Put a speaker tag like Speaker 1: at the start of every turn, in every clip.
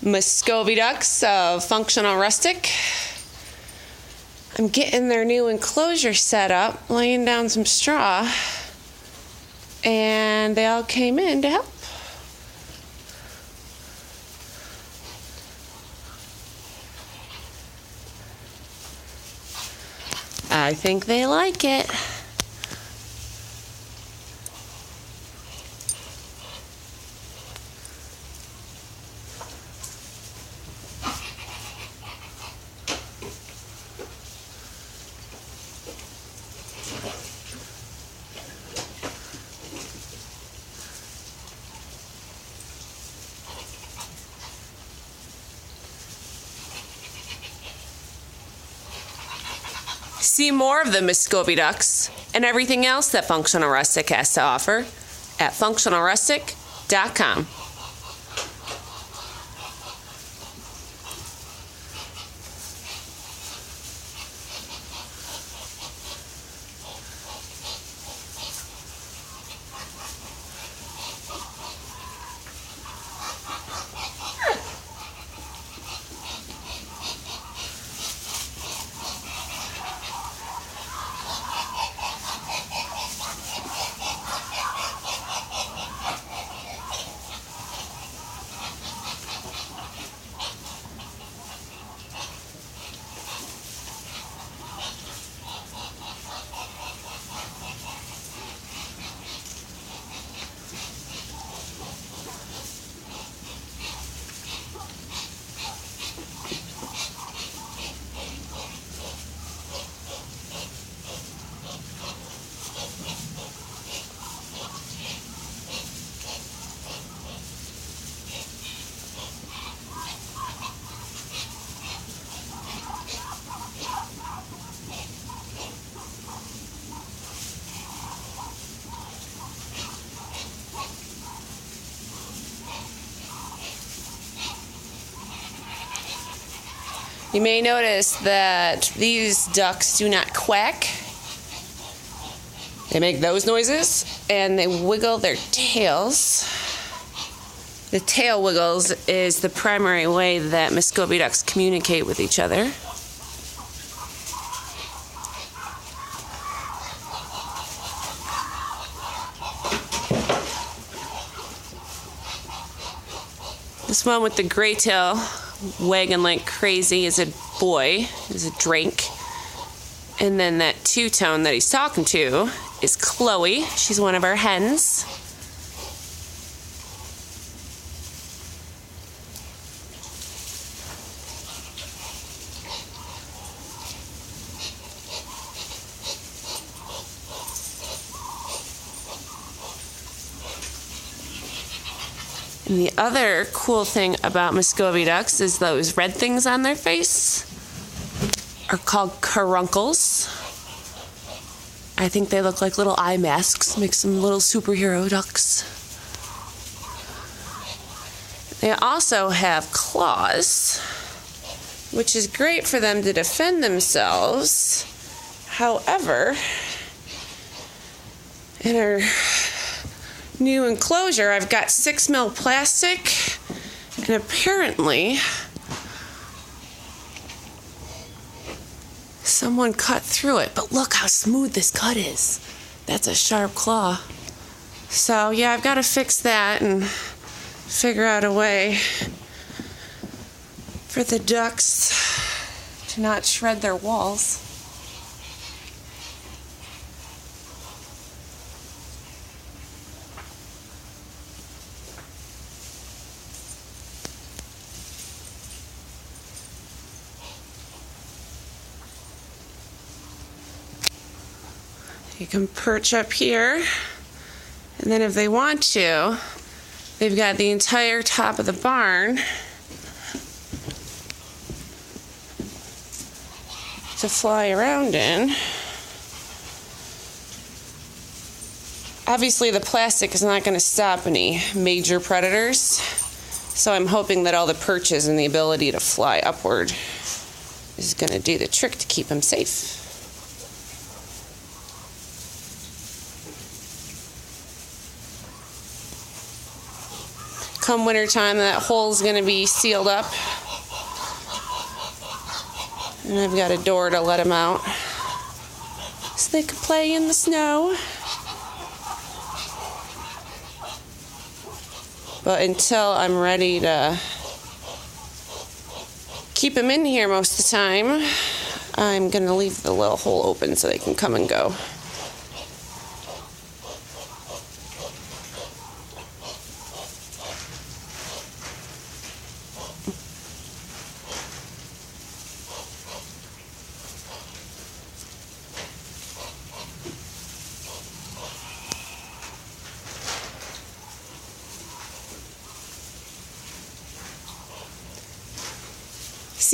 Speaker 1: Muscovy ducks of Functional Rustic. I'm getting their new enclosure set up, laying down some straw, and they all came in to help. I think they like it. See more of the Muscovy ducks and everything else that Functional Rustic has to offer at functionalrustic.com. You may notice that these ducks do not quack. They make those noises and they wiggle their tails. The tail wiggles is the primary way that Muscovy ducks communicate with each other. This one with the gray tail wagging like crazy is a boy, is a drink. And then that two-tone that he's talking to is Chloe. She's one of our hens. And the other cool thing about Muscovy ducks is those red things on their face are called caruncles. I think they look like little eye masks, make some little superhero ducks. They also have claws, which is great for them to defend themselves. However, in our new enclosure, I've got 6mm plastic, and apparently someone cut through it. But look how smooth this cut is. That's a sharp claw. So yeah, I've got to fix that and figure out a way for the ducks to not shred their walls. You can perch up here, and then if they want to, they've got the entire top of the barn to fly around in. Obviously, the plastic is not going to stop any major predators, so I'm hoping that all the perches and the ability to fly upward is going to do the trick to keep them safe. come wintertime, that hole's going to be sealed up. And I've got a door to let them out so they can play in the snow. But until I'm ready to keep them in here most of the time, I'm going to leave the little hole open so they can come and go.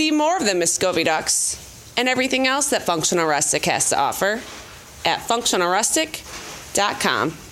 Speaker 1: See more of the Muscovy ducks and everything else that Functional Rustic has to offer at functionalrustic.com.